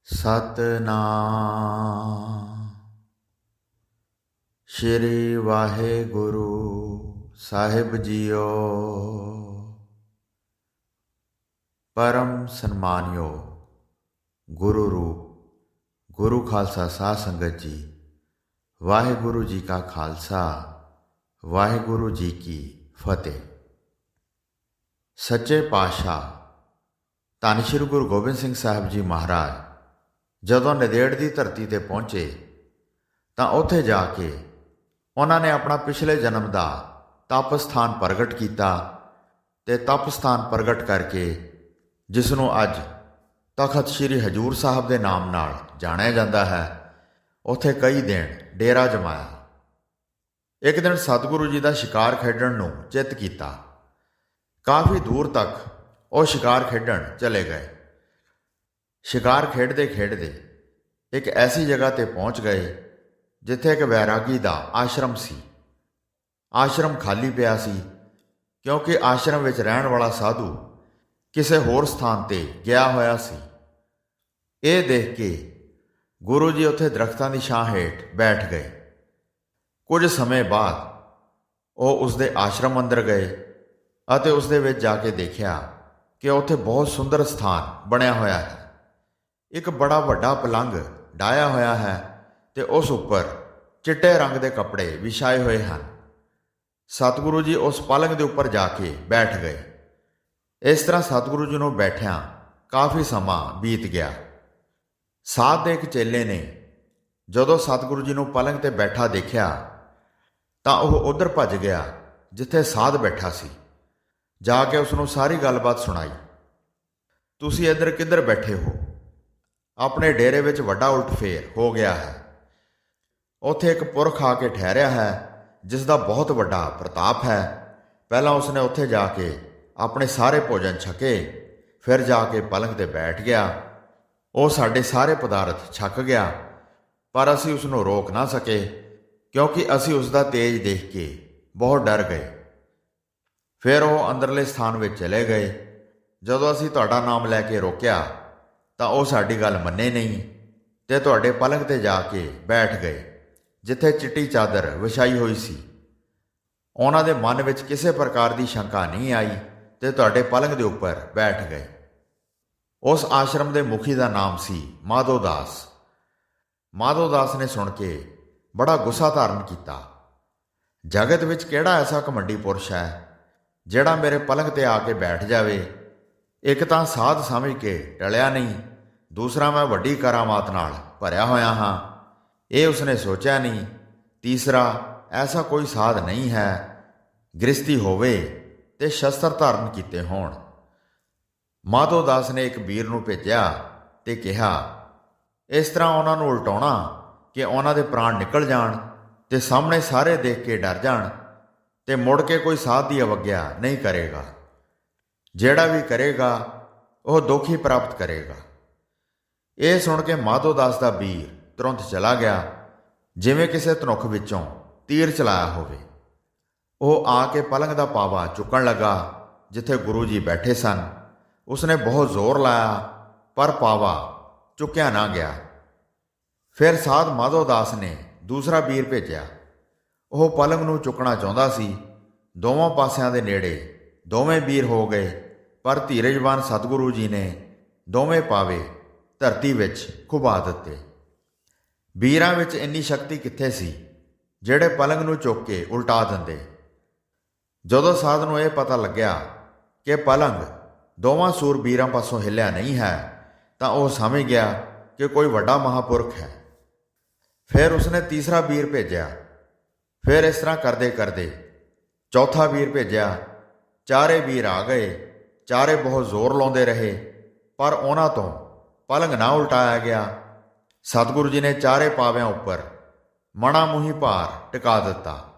ਸਤਨਾਮ ਸ਼੍ਰੀ ਵਾਹਿਗੁਰੂ ਸਾਹਿਬ JIO. ਪਰਮ ਸਨਮਾਨਿਓ ਗੁਰੂ ਰੂਪ ਗੁਰੂ ਖਾਲਸਾ ਸਾਧ ਸੰਗਤ ਜੀ, ਵਾਹਿਗੁਰੂ ਜੀ ਕਾ ਖਾਲਸਾ ਵਾਹਿਗੁਰੂ ਜੀ ਕੀ ਫਤਿਹ। ਸੱਚੇ ਪਾਤਸ਼ਾਹ ਧੰਨ ਸ਼੍ਰੀ ਗੁਰੂ ਗੋਬਿੰਦ ਸਿੰਘ ਸਾਹਿਬ ਜੀ ਮਹਾਰਾਜ ਜਦੋਂ ਨੰਦੇੜ ਦੀ ਧਰਤੀ 'ਤੇ ਪਹੁੰਚੇ ਤਾਂ ਉੱਥੇ ਜਾ ਕੇ ਉਹਨਾਂ ਨੇ ਆਪਣਾ ਪਿਛਲੇ ਜਨਮ ਦਾ ਤਪ ਸਥਾਨ ਪ੍ਰਗਟ ਕੀਤਾ ਅਤੇ ਤਪ ਸਥਾਨ ਪ੍ਰਗਟ ਕਰਕੇ ਜਿਸ ਨੂੰ ਅੱਜ ਤਖਤ ਸ਼੍ਰੀ ਹਜ਼ੂਰ ਸਾਹਿਬ ਦੇ ਨਾਮ ਨਾਲ ਜਾਣਿਆ ਜਾਂਦਾ ਹੈ, ਉੱਥੇ ਕਈ ਦਿਨ ਡੇਰਾ ਜਮਾਇਆ। ਇੱਕ ਦਿਨ ਸਤਿਗੁਰੂ ਜੀ ਦਾ ਸ਼ਿਕਾਰ ਖੇਡਣ ਨੂੰ ਚਿੱਤ ਕੀਤਾ। ਕਾਫੀ ਦੂਰ ਤੱਕ ਉਹ ਸ਼ਿਕਾਰ ਖੇਡਣ ਚਲੇ ਗਏ। ਸ਼ਿਕਾਰ ਖੇਡਦੇ ਖੇਡਦੇ ਇੱਕ ਐਸੀ ਜਗ੍ਹਾ 'ਤੇ ਪਹੁੰਚ ਗਏ ਜਿੱਥੇ ਇੱਕ ਵੈਰਾਗੀ ਦਾ ਆਸ਼ਰਮ ਸੀ। ਆਸ਼ਰਮ ਖਾਲੀ ਪਿਆ ਸੀ ਕਿਉਂਕਿ ਆਸ਼ਰਮ ਵਿੱਚ ਰਹਿਣ ਵਾਲਾ ਸਾਧੂ ਕਿਸੇ ਹੋਰ ਸਥਾਨ 'ਤੇ ਗਿਆ ਹੋਇਆ ਸੀ। ਇਹ ਦੇਖ ਕੇ ਗੁਰੂ ਜੀ ਉੱਥੇ ਦਰਖਤਾਂ ਦੀ ਛਾਂ ਹੇਠ ਬੈਠ ਗਏ। ਕੁਝ ਸਮੇਂ ਬਾਅਦ ਉਹ ਉਸਦੇ ਆਸ਼ਰਮ ਅੰਦਰ ਗਏ ਅਤੇ ਉਸ ਦੇ ਵਿੱਚ ਜਾ ਕੇ ਦੇਖਿਆ ਕਿ ਉੱਥੇ ਬਹੁਤ ਸੁੰਦਰ ਸਥਾਨ ਬਣਿਆ ਹੋਇਆ ਹੈ। ਇੱਕ ਬੜਾ ਵੱਡਾ ਪਲੰਘ ਡਾਇਆ ਹੋਇਆ ਹੈ ਅਤੇ ਉਸ ਉੱਪਰ ਚਿੱਟੇ ਰੰਗ ਦੇ ਕੱਪੜੇ ਵਿਛਾਏ ਹੋਏ ਹਨ। ਸਤਿਗੁਰੂ ਜੀ ਉਸ ਪਲੰਘ ਦੇ ਉੱਪਰ ਜਾ ਕੇ ਬੈਠ ਗਏ। ਇਸ ਤਰ੍ਹਾਂ ਸਤਿਗੁਰੂ ਜੀ ਨੂੰ ਬੈਠਿਆਂ ਕਾਫੀ ਸਮਾਂ ਬੀਤ ਗਿਆ। ਸਾਧ ਦੇ ਇੱਕ ਚੇਲੇ ਨੇ ਜਦੋਂ ਸਤਿਗੁਰੂ ਜੀ ਨੂੰ ਪਲੰਘ 'ਤੇ ਬੈਠਾ ਦੇਖਿਆ ਤਾਂ ਉਹ ਉੱਧਰ ਭੱਜ ਗਿਆ ਜਿੱਥੇ ਸਾਧ ਬੈਠਾ ਸੀ। ਜਾ ਕੇ ਉਸ ਨੂੰ ਸਾਰੀ ਗੱਲਬਾਤ ਸੁਣਾਈ। ਤੁਸੀਂ ਇੱਧਰ ਕਿੱਧਰ ਬੈਠੇ ਹੋ? ਆਪਣੇ ਡੇਰੇ ਵਿੱਚ ਵੱਡਾ ਉਲਟ-ਫੇਰ ਹੋ ਗਿਆ ਹੈ। ਉੱਥੇ ਇੱਕ ਪੁਰਖ ਆ ਕੇ ਠਹਿਰਿਆ ਹੈ ਜਿਸ ਦਾ ਬਹੁਤ ਵੱਡਾ ਪ੍ਰਤਾਪ ਹੈ। ਪਹਿਲਾਂ ਉਸਨੇ ਉੱਥੇ ਜਾ ਕੇ ਆਪਣੇ ਸਾਰੇ ਭੋਜਨ ਛਕੇ, ਫਿਰ ਜਾ ਕੇ ਪਲੰਘ 'ਤੇ ਬੈਠ ਗਿਆ। ਉਹ ਸਾਡੇ ਸਾਰੇ ਪਦਾਰਥ ਛਕ ਗਿਆ, ਪਰ ਅਸੀਂ ਉਸ ਨੂੰ ਰੋਕ ਨਾ ਸਕੇ ਕਿਉਂਕਿ ਅਸੀਂ ਉਸ ਦਾ ਤੇਜ ਦੇਖ ਕੇ ਬਹੁਤ ਡਰ ਗਏ। ਫਿਰ ਉਹ ਅੰਦਰਲੇ ਸਥਾਨ ਵਿੱਚ ਚਲੇ ਗਏ। ਜਦੋਂ ਅਸੀਂ ਤੁਹਾਡਾ ਨਾਮ ਲੈ ਕੇ ਰੋਕਿਆ ਤਾਂ ਉਹ ਸਾਡੀ ਗੱਲ ਮੰਨੇ ਨਹੀਂ ਅਤੇ ਤੁਹਾਡੇ ਪਲੰਘ 'ਤੇ ਜਾ ਕੇ ਬੈਠ ਗਏ ਜਿੱਥੇ ਚਿੱਟੀ ਚਾਦਰ ਵਿਛਾਈ ਹੋਈ ਸੀ। ਉਹਨਾਂ ਦੇ ਮਨ ਵਿੱਚ ਕਿਸੇ ਪ੍ਰਕਾਰ ਦੀ ਸ਼ੰਕਾ ਨਹੀਂ ਆਈ ਅਤੇ ਤੁਹਾਡੇ ਪਲੰਘ ਦੇ ਉੱਪਰ ਬੈਠ ਗਏ। ਉਸ ਆਸ਼ਰਮ ਦੇ ਮੁਖੀ ਦਾ ਨਾਮ ਸੀ ਮਾਧੋ ਦਾਸ। ਮਾਧੋ ਦਾਸ ਨੇ ਸੁਣ ਕੇ ਬੜਾ ਗੁੱਸਾ ਧਾਰਨ ਕੀਤਾ। ਜਗਤ ਵਿੱਚ ਕਿਹੜਾ ਐਸਾ ਘਮੰਡੀ ਪੁਰਸ਼ ਹੈ ਜਿਹੜਾ ਮੇਰੇ ਪਲੰਘ 'ਤੇ ਆ ਕੇ ਬੈਠ ਜਾਵੇ? ਇੱਕ ਤਾਂ ਸਾਧ ਸਮਝ ਕੇ ਟਲਿਆ ਨਹੀਂ, ਦੂਸਰਾ ਮੈਂ ਵੱਡੀ ਕਰਾਮਾਤ ਨਾਲ ਭਰਿਆ ਹੋਇਆ ਹਾਂ, ਇਹ ਉਸਨੇ ਸੋਚਿਆ ਨਹੀਂ। ਤੀਸਰਾ, ਐਸਾ ਕੋਈ ਸਾਧ ਨਹੀਂ ਹੈ ਗ੍ਰਸਤੀ ਹੋਵੇ ਤੇ ਸ਼ਸਤਰ ਧਾਰਨ ਕੀਤੇ ਹੋਣ। ਮਾਧੋ ਦਾਸ ਨੇ ਇੱਕ ਵੀਰ ਨੂੰ ਭੇਜਿਆ ਤੇ ਕਿਹਾ ਇਸ ਤਰ੍ਹਾਂ ਉਹਨਾਂ ਨੂੰ ਉਲਟਾਉਣਾ ਕਿ ਉਹਨਾਂ ਦੇ ਪ੍ਰਾਣ ਨਿਕਲ ਜਾਣ ਤੇ ਸਾਹਮਣੇ ਸਾਰੇ ਦੇਖ ਕੇ ਡਰ ਜਾਣ ਤੇ ਮੁੜ ਕੇ ਕੋਈ ਸਾਧ ਦੀ ਅਵੱਗਿਆ ਨਹੀਂ ਕਰੇਗਾ। ਜਿਹੜਾ ਵੀ ਕਰੇਗਾ ਉਹ ਦੁੱਖ ਹੀ ਪ੍ਰਾਪਤ ਕਰੇਗਾ। ਇਹ ਸੁਣ ਕੇ ਮਾਧੋ ਦਾਸ ਦਾ ਵੀਰ ਤੁਰੰਤ ਚਲਾ ਗਿਆ ਜਿਵੇਂ ਕਿਸੇ ਧਨੁੱਖ ਵਿੱਚੋਂ ਤੀਰ ਚਲਾਇਆ ਹੋਵੇ। ਉਹ ਆ ਕੇ ਪਲੰਘ ਦਾ ਪਾਵਾ ਚੁੱਕਣ ਲੱਗਾ ਜਿੱਥੇ ਗੁਰੂ ਜੀ ਬੈਠੇ ਸਨ। ਉਸਨੇ ਬਹੁਤ ਜ਼ੋਰ ਲਾਇਆ ਪਰ ਪਾਵਾ ਚੁੱਕਿਆ ਨਾ ਗਿਆ। ਫਿਰ ਸਾਧ ਮਾਧੋ ਦਾਸ ਨੇ ਦੂਸਰਾ ਵੀਰ ਭੇਜਿਆ। ਉਹ ਪਲੰਘ ਨੂੰ ਚੁੱਕਣਾ ਚਾਹੁੰਦਾ ਸੀ। ਦੋਵਾਂ ਪਾਸਿਆਂ ਦੇ ਨੇੜੇ ਦੋਵੇਂ ਵੀਰ ਹੋ ਗਏ, ਪਰ ਧੀਰਜਵਾਨ ਸਤਿਗੁਰੂ ਜੀ ਨੇ ਦੋਵੇਂ ਪਾਵੇ ਧਰਤੀ ਵਿੱਚ ਖੁਬਾ ਦਿੱਤੇ। ਵੀਰਾਂ ਵਿੱਚ ਇੰਨੀ ਸ਼ਕਤੀ ਕਿੱਥੇ ਸੀ ਜਿਹੜੇ ਪਲੰਘ ਨੂੰ ਚੁੱਕ ਕੇ ਉਲਟਾ ਦਿੰਦੇ। ਜਦੋਂ ਸਾਧ ਨੂੰ ਇਹ ਪਤਾ ਲੱਗਿਆ ਕਿ ਪਲੰਘ ਦੋਵਾਂ ਸੂਰਬੀਰਾਂ ਪਾਸੋਂ ਹਿੱਲਿਆ ਨਹੀਂ ਹੈ ਤਾਂ ਉਹ ਸਮਝ ਗਿਆ ਕਿ ਕੋਈ ਵੱਡਾ ਮਹਾਂਪੁਰਖ ਹੈ। ਫਿਰ ਉਸਨੇ ਤੀਸਰਾ ਵੀਰ ਭੇਜਿਆ। ਫਿਰ ਇਸ ਤਰ੍ਹਾਂ ਕਰਦੇ ਕਰਦੇ ਚੌਥਾ ਵੀਰ ਭੇਜਿਆ। ਚਾਰੇ ਵੀਰ ਆ ਗਏ। ਚਾਰੇ ਬਹੁਤ ਜ਼ੋਰ ਲਾਉਂਦੇ ਰਹੇ ਪਰ ਉਹਨਾਂ ਤੋਂ ਪਲੰਘ ਨਾ ਉਲਟਾਇਆ ਗਿਆ। ਸਤਿਗੁਰੂ ਜੀ ਨੇ ਚਾਰੇ ਪਾਵਿਆਂ ਉੱਪਰ ਮਣਾ ਮੂੰਹੀ ਭਾਰ ਟਿਕਾ ਦਿੱਤਾ।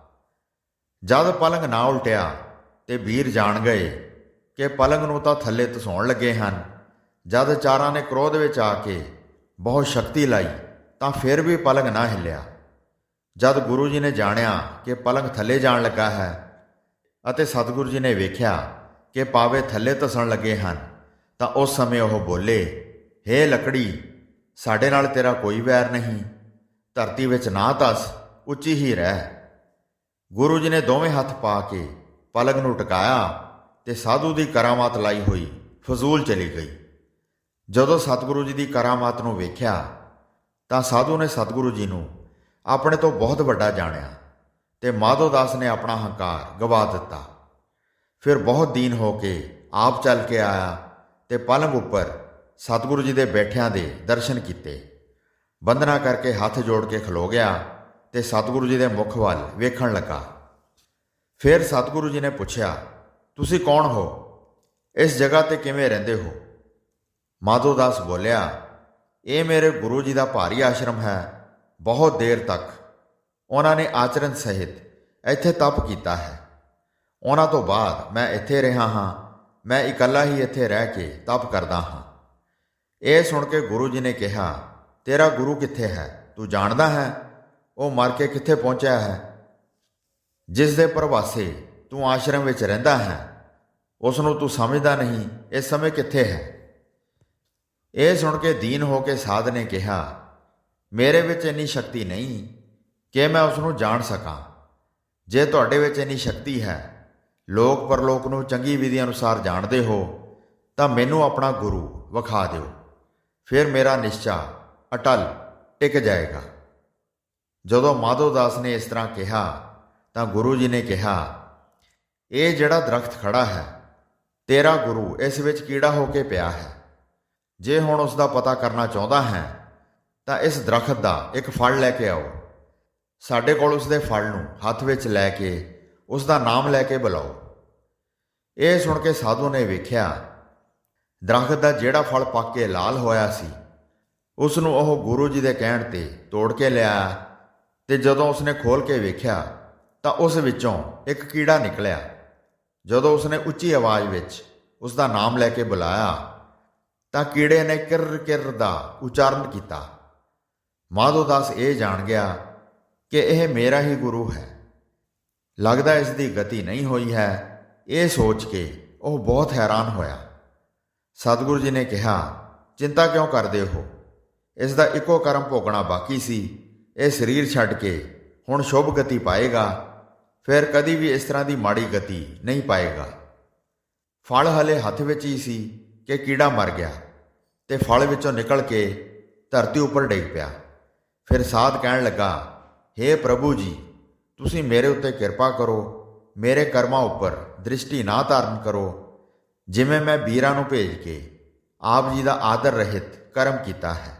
ਜਦ ਪਲੰਘ ਨਾ ਉਲਟਿਆ ਤੇ ਵੀਰ ਜਾਣ ਗਏ ਕਿ ਪਲੰਘ ਨੂੰ ਤਾਂ ਥੱਲੇ ਧਸਾਉਣ ਲੱਗੇ ਹਨ। ਜਦ ਚਾਰਾਂ ਨੇ ਕ੍ਰੋਧ ਵਿੱਚ ਆ ਕੇ ਬਹੁਤ ਸ਼ਕਤੀ ਲਾਈ ਤਾਂ ਫਿਰ ਵੀ ਪਲੰਘ ਨਾ ਹਿੱਲਿਆ। ਜਦ ਗੁਰੂ ਜੀ ਨੇ ਜਾਣਿਆ ਕਿ ਪਲੰਘ ਥੱਲੇ ਜਾਣ ਲੱਗਾ ਹੈ ਅਤੇ ਸਤਿਗੁਰੂ ਜੀ ਨੇ ਵੇਖਿਆ ਕਿ ਪਾਵੇ ਥੱਲੇ ਧਸਣ ਲੱਗੇ ਹਨ ਤਾਂ ਉਸ ਸਮੇਂ ਉਹ ਬੋਲੇ, ਹੇ ਲੱਕੜੀ, ਸਾਡੇ ਨਾਲ ਤੇਰਾ ਕੋਈ ਵੈਰ ਨਹੀਂ, ਧਰਤੀ ਵਿੱਚ ਨਾ ਧਸ, ਉੱਚੀ ਹੀ ਰਹਿ। ਗੁਰੂ ਜੀ ਨੇ ਦੋਵੇਂ ਹੱਥ ਪਾ ਕੇ ਪਲਕ ਨੂੰ ਟਿਕਾਇਆ ਤੇ ਸਾਧੂ ਦੀ ਕਰਾਮਾਤ ਲਾਈ ਹੋਈ ਫਜ਼ੂਲ ਚਲੀ ਗਈ। ਜਦੋਂ ਸਤਿਗੁਰੂ ਜੀ ਦੀ ਕਰਾਮਾਤ ਨੂੰ ਵੇਖਿਆ ਤਾਂ ਸਾਧੂ ਨੇ ਸਤਿਗੁਰੂ ਜੀ ਨੂੰ ਆਪਣੇ ਤੋਂ ਬਹੁਤ ਵੱਡਾ ਜਾਣਿਆ ਤੇ ਮਾਧੋ ਦਾਸ ਨੇ ਆਪਣਾ ਹੰਕਾਰ ਗਵਾ ਦਿੱਤਾ। ਫਿਰ ਬਹੁਤ ਦੀਨ ਹੋ ਕੇ ਆਪ ਚੱਲ ਕੇ ਆਇਆ ਤੇ ਪਲੰਗ ਉੱਪਰ ਸਤਿਗੁਰੂ ਜੀ ਦੇ ਬੈਠਿਆਂ ਦੇ ਦਰਸ਼ਨ ਕੀਤੇ। ਬੰਦਨਾ ਕਰਕੇ ਹੱਥ ਜੋੜ ਕੇ ਖਲੋ ਗਿਆ ਤੇ ਸਤਿਗੁਰੂ ਜੀ ਦੇ ਮੁਖ ਵੱਲ ਵੇਖਣ ਲੱਗਾ। ਫਿਰ ਸਤਿਗੁਰੂ ਜੀ ਨੇ ਪੁੱਛਿਆ, ਤੁਸੀਂ ਕੌਣ ਹੋ? ਇਸ ਜਗ੍ਹਾ ਤੇ ਕਿਵੇਂ ਰਹਿੰਦੇ ਹੋ? ਮਾਧੋ ਦਾਸ ਬੋਲਿਆ, ਇਹ ਮੇਰੇ ਗੁਰੂ ਜੀ ਦਾ ਭਾਰੀ ਆਸ਼ਰਮ ਹੈ। ਬਹੁਤ ਦੇਰ ਤੱਕ ਉਹਨਾਂ ਨੇ ਆਚਰਨ ਸਹਿਤ ਇੱਥੇ ਤਪ ਕੀਤਾ ਹੈ। ਉਹਨਾਂ ਤੋਂ ਬਾਅਦ ਮੈਂ ਇੱਥੇ ਰਿਹਾ ਹਾਂ। ਮੈਂ ਇਕੱਲਾ ਹੀ ਇੱਥੇ ਰਹਿ ਕੇ ਤਪ ਕਰਦਾ ਹਾਂ। ਇਹ ਸੁਣ ਕੇ ਗੁਰੂ ਜੀ ਨੇ ਕਿਹਾ, ਤੇਰਾ ਗੁਰੂ ਕਿੱਥੇ ਹੈ? ਤੂੰ ਜਾਣਦਾ ਹੈ ਉਹ ਮਰ ਕੇ ਕਿੱਥੇ ਪਹੁੰਚਿਆ ਹੈ? ਜਿਸ ਦੇ ਪ੍ਰਵਾਸੇ ਤੂੰ ਆਸ਼ਰਮ ਵਿੱਚ ਰਹਿੰਦਾ ਹੈ, ਉਸ ਨੂੰ ਤੂੰ ਸਮਝਦਾ ਨਹੀਂ। ਇਸ ਸਮੇਂ ਕਿੱਥੇ ਹੈ? ਇਹ ਸੁਣ ਕੇ ਦੀਨ ਹੋ ਕੇ ਸਾਧ ਨੇ ਕਿਹਾ, ਮੇਰੇ ਵਿੱਚ ਇੰਨੀ ਸ਼ਕਤੀ ਨਹੀਂ ਕਿ ਮੈਂ ਉਸ ਨੂੰ ਜਾਣ ਸਕਾਂ। ਜੇ ਤੁਹਾਡੇ ਵਿੱਚ ਇੰਨੀ ਸ਼ਕਤੀ ਹੈ, ਲੋਕ ਪਰਲੋਕ ਨੂੰ ਚੰਗੀ ਵਿਧੀ ਅਨੁਸਾਰ ਜਾਣਦੇ ਹੋ, ਤਾਂ ਮੈਨੂੰ ਆਪਣਾ ਗੁਰੂ ਵਿਖਾ ਦਿਓ। ਫਿਰ ਮੇਰਾ ਨਿਸ਼ਚਾ ਅਟਲ ਟਿਕ ਜਾਏਗਾ। ਜਦੋਂ ਮਾਧੋ ਦਾਸ ਨੇ ਇਸ ਤਰ੍ਹਾਂ ਕਿਹਾ ਤਾਂ ਗੁਰੂ ਜੀ ਨੇ ਕਿਹਾ, ਇਹ ਜਿਹੜਾ ਦਰਖਤ ਖੜਾ ਹੈ, ਤੇਰਾ ਗੁਰੂ ਇਸ ਵਿੱਚ ਕੀੜਾ ਹੋ ਕੇ ਪਿਆ ਹੈ। ਜੇ ਹੁਣ ਉਸ ਦਾ ਪਤਾ ਕਰਨਾ ਚਾਹੁੰਦਾ ਹੈ ਤਾਂ ਇਸ ਦਰਖਤ ਦਾ ਇੱਕ ਫਲ ਲੈ ਕੇ ਆਓ। ਸਾਡੇ ਕੋਲ ਉਸ ਦੇ ਫਲ ਨੂੰ ਹੱਥ ਵਿੱਚ ਲੈ ਕੇ ਉਸ ਦਾ ਨਾਮ ਲੈ ਕੇ ਬੁਲਾਓ। ਇਹ ਸੁਣ ਕੇ ਸਾਧੂ ਨੇ ਵੇਖਿਆ, ਦਰਖਤ ਦਾ ਜਿਹੜਾ ਫਲ ਪੱਕ ਕੇ ਲਾਲ ਹੋਇਆ ਸੀ, ਉਸ ਨੂੰ ਉਹ ਗੁਰੂ ਜੀ ਦੇ ਕਹਿਣ ਤੇ ਤੋੜ ਕੇ ਲਿਆਇਆ ਤੇ ਜਦੋਂ ਉਸਨੇ ਖੋਲ੍ਹ ਕੇ ਵੇਖਿਆ ਤਾਂ ਉਸ ਵਿੱਚੋਂ ਇੱਕ ਕੀੜਾ ਨਿਕਲਿਆ। ਜਦੋਂ ਉਸਨੇ ਉੱਚੀ ਆਵਾਜ਼ ਵਿੱਚ ਉਸ ਦਾ ਨਾਮ ਲੈ ਕੇ ਬੁਲਾਇਆ ਤਾਂ ਕੀੜੇ ਨੇ ਕਿਰ ਕਿਰ ਦਾ ਉਚਾਰਨ ਕੀਤਾ। ਮਾਧੋ ਦਾਸ ਇਹ ਜਾਣ ਗਿਆ ਕਿ ਇਹ ਮੇਰਾ ਹੀ ਗੁਰੂ ਹੈ। ਲੱਗਦਾ ਇਸ ਦੀ ਗਤੀ ਨਹੀਂ ਹੋਈ ਹੈ। ਇਹ ਸੋਚ ਕੇ ਉਹ ਬਹੁਤ ਹੈਰਾਨ ਹੋਇਆ। ਸਤਿਗੁਰੂ ਜੀ ਨੇ ਕਿਹਾ, ਚਿੰਤਾ ਕਿਉਂ ਕਰਦੇ ਹੋ? ਇਸ ਦਾ ਇੱਕੋ ਕਰਮ ਭੋਗਣਾ ਬਾਕੀ ਸੀ। ਇਹ ਸਰੀਰ ਛੱਡ ਕੇ ਹੁਣ ਸ਼ੁਭ ਗਤੀ ਪਾਏਗਾ, ਫਿਰ ਕਦੀ ਵੀ ਇਸ ਤਰ੍ਹਾਂ ਦੀ ਮਾੜੀ ਗਤੀ ਨਹੀਂ ਪਾਏਗਾ। ਫਲ ਹਲੇ ਹੱਥ ਵਿੱਚ ਹੀ ਸੀ ਕਿ ਕੀੜਾ ਮਰ ਗਿਆ ਤੇ ਫਲ ਵਿੱਚੋਂ ਨਿਕਲ ਕੇ ਧਰਤੀ ਉੱਪਰ ਡਿੱਗ ਪਿਆ। ਫਿਰ ਸਾਧ ਕਹਿਣ ਲੱਗਾ, ਹੇ ਪ੍ਰਭੂ ਜੀ, ਤੁਸੀਂ ਮੇਰੇ ਉੱਤੇ ਕਿਰਪਾ ਕਰੋ। ਮੇਰੇ ਕਰਮਾਂ ਉੱਪਰ ਦ੍ਰਿਸ਼ਟੀ ਨਾ ਧਾਰਨ ਕਰੋ। ਜਿਵੇਂ ਮੈਂ ਵੀਰਾਂ ਨੂੰ ਭੇਜ ਕੇ ਆਪ ਜੀ ਦਾ ਆਦਰ ਰਹਿਤ ਕਰਮ ਕੀਤਾ ਹੈ,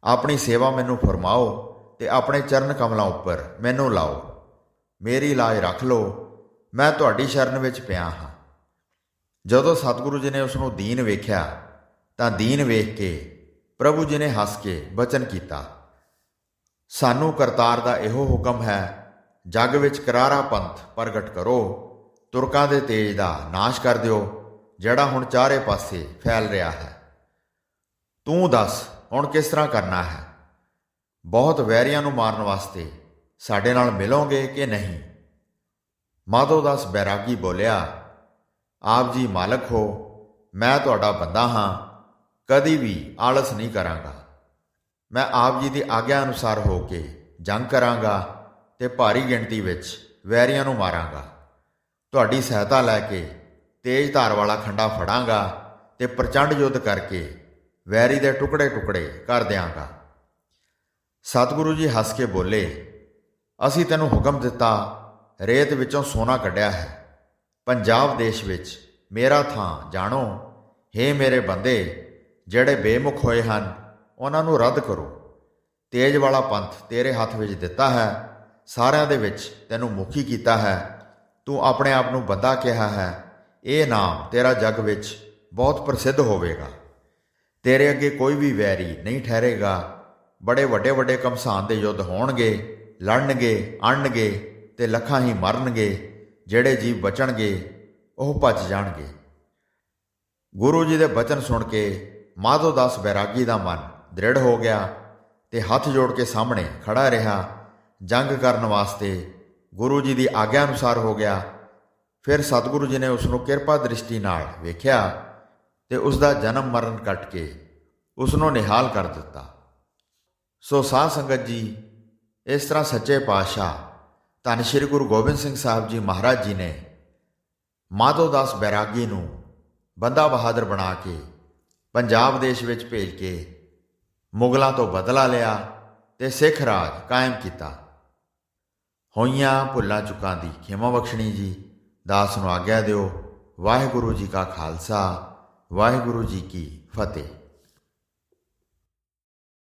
ਆਪਣੀ ਸੇਵਾ ਮੈਨੂੰ ਫਰਮਾਓ ਤੇ ਆਪਣੇ ਚਰਨ ਕਮਲਾਂ ਉੱਪਰ ਮੈਨੂੰ ਲਾਓ। ਮੇਰੀ ਲਾਜ ਰੱਖ ਲਓ। ਮੈਂ ਤੁਹਾਡੀ ਸ਼ਰਨ ਵਿੱਚ ਪਿਆ ਹਾਂ। ਜਦੋਂ ਸਤਿਗੁਰੂ ਜੀ ਨੇ ਉਸ ਨੂੰ ਦੀਨ ਵੇਖਿਆ ਤਾਂ ਦੀਨ ਵੇਖ ਕੇ ਪ੍ਰਭੂ ਜੀ ਨੇ ਹੱਸ ਕੇ ਬਚਨ ਕੀਤਾ, ਸਾਨੂੰ ਕਰਤਾਰ ਦਾ ਇਹੋ ਹੁਕਮ ਹੈ, ਜੱਗ ਵਿੱਚ ਕਰਾਰਾ ਪੰਥ ਪ੍ਰਗਟ ਕਰੋ। ਤੁਰਕਾਂ ਦੇ ਤੇਜ ਦਾ ਨਾਸ਼ ਕਰ ਦਿਓ, ਜਿਹੜਾ ਹੁਣ ਚਾਰੇ ਪਾਸੇ ਫੈਲ ਰਿਹਾ ਹੈ। ਤੂੰ ਦੱਸ ਹੁਣ ਕਿਸ ਤਰ੍ਹਾਂ ਕਰਨਾ ਹੈ? ਬਹੁਤ ਵੈਰੀਆਂ ਨੂੰ ਮਾਰਨ ਵਾਸਤੇ ਸਾਡੇ ਨਾਲ ਮਿਲੋਗੇ ਕਿ ਨਹੀਂ? ਮਾਧੋ ਦਾਸ ਬੈਰਾਗੀ ਬੋਲਿਆ, ਆਪ ਜੀ ਮਾਲਕ ਹੋ, ਮੈਂ ਤੁਹਾਡਾ ਬੰਦਾ ਹਾਂ, ਕਦੀ ਵੀ ਆਲਸ ਨਹੀਂ ਕਰਾਂਗਾ। ਮੈਂ ਆਪ ਜੀ ਦੀ ਆਗਿਆ ਅਨੁਸਾਰ ਹੋ ਕੇ ਜੰਗ ਕਰਾਂਗਾ ਤੇ ਭਾਰੀ ਗਿਣਤੀ ਵਿੱਚ ਵੈਰੀਆਂ ਨੂੰ ਮਾਰਾਂਗਾ। ਤੁਹਾਡੀ ਸਹਾਇਤਾ ਲੈ ਕੇ ਤੇਜ਼ ਧਾਰ ਵਾਲਾ ਖੰਡਾ ਫੜਾਂਗਾ ਤੇ ਪ੍ਰਚੰਡ ਯੁੱਧ ਕਰਕੇ ਵੈਰੀ ਦੇ ਟੁਕੜੇ ਟੁਕੜੇ ਕਰ ਦਿਆਂਗਾ। ਸਤਿਗੁਰੂ ਜੀ ਹੱਸ ਕੇ ਬੋਲੇ, ਅਸੀਂ ਤੈਨੂੰ ਹੁਕਮ ਦਿੱਤਾ, ਰੇਤ ਵਿੱਚੋਂ ਸੋਨਾ ਕੱਢਿਆ ਹੈ। ਪੰਜਾਬ ਦੇਸ਼ ਵਿੱਚ ਮੇਰਾ ਥਾਂ ਜਾਣੋ। ਹੇ ਮੇਰੇ ਬੰਦੇ, ਜਿਹੜੇ ਬੇਮੁਖ ਹੋਏ ਹਨ ਉਹਨਾਂ ਨੂੰ ਰੱਦ ਕਰੋ। ਤੇਜ ਵਾਲਾ ਪੰਥ ਤੇਰੇ ਹੱਥ ਵਿੱਚ ਦਿੱਤਾ ਹੈ। ਸਾਰਿਆਂ ਦੇ ਵਿੱਚ ਤੈਨੂੰ ਮੁਖੀ ਕੀਤਾ ਹੈ। ਤੂੰ ਆਪਣੇ ਆਪ ਨੂੰ ਬੰਦਾ ਕਿਹਾ ਹੈ। ਇਹ ਨਾਮ ਤੇਰਾ ਜੱਗ ਵਿੱਚ ਬਹੁਤ ਪ੍ਰਸਿੱਧ ਹੋਵੇਗਾ। ਤੇਰੇ ਅੱਗੇ ਕੋਈ ਵੀ ਵੈਰੀ ਨਹੀਂ ਠਹਿਰੇਗਾ। ਬੜੇ ਵੱਡੇ ਵੱਡੇ ਘਮਸਾਨ ਦੇ ਯੁੱਧ ਹੋਣਗੇ, ਲੜਨਗੇ, ਅੜਨਗੇ ਤੇ ਲੱਖਾਂ ਹੀ ਮਰਨਗੇ। ਜਿਹੜੇ ਜੀਵ ਬਚਣਗੇ ਉਹ ਭੱਜ ਜਾਣਗੇ। ਗੁਰੂ ਜੀ ਦੇ ਬਚਨ ਸੁਣ ਕੇ ਮਾਧੋ ਦਾਸ ਬੈਰਾਗੀ ਦਾ ਮਨ ਦ੍ਰਿੜ ਹੋ ਗਿਆ ਤੇ ਹੱਥ ਜੋੜ ਕੇ ਸਾਹਮਣੇ ਖੜਾ ਰਿਹਾ। ਜੰਗ ਕਰਨ ਵਾਸਤੇ ਗੁਰੂ ਜੀ ਦੀ ਆਗਿਆ ਅਨੁਸਾਰ ਹੋ ਗਿਆ। ਫਿਰ ਸਤਿਗੁਰੂ ਜੀ ਨੇ ਉਸ ਨੂੰ ਕਿਰਪਾ ਦ੍ਰਿਸ਼ਟੀ ਨਾਲ ਵੇਖਿਆ ਤੇ ਉਸ ਦਾ ਜਨਮ ਮਰਨ ਕੱਟ ਕੇ ਉਸ ਨੂੰ ਨਿਹਾਲ ਕਰ ਦਿੱਤਾ। ਸੋ ਸਾਧ ਸੰਗਤ ਜੀ, ਇਸ ਤਰ੍ਹਾਂ ਸੱਚੇ ਪਾਤਸ਼ਾਹ ਧੰਨ ਸ਼੍ਰੀ ਗੁਰੂ ਗੋਬਿੰਦ ਸਿੰਘ ਸਾਹਿਬ ਜੀ ਮਹਾਰਾਜ ਜੀ ਨੇ ਮਾਧੋਦਾਸ ਬੈਰਾਗੀ ਨੂੰ ਬੰਦਾ ਬਹਾਦਰ ਬਣਾ ਕੇ ਪੰਜਾਬ ਦੇਸ਼ ਵਿੱਚ ਭੇਜ ਕੇ ਮੁਗਲਾਂ ਤੋਂ ਬਦਲਾ ਲਿਆ ਤੇ ਸਿੱਖ ਰਾਜ ਕਾਇਮ ਕੀਤਾ। ਹੋਈਆਂ ਭੁੱਲਾਂ ਚੁੱਕਾਂ ਦੀ ਖਿਮਾ ਬਖਸ਼ਣੀ ਜੀ। ਦਾਸ ਨੂੰ ਆਗਿਆ ਦਿਓ। ਵਾਹਿਗੁਰੂ ਜੀ ਕਾ ਖਾਲਸਾ, ਵਾਹਿਗੁਰੂ ਜੀ ਕੀ ਫਤਿਹ।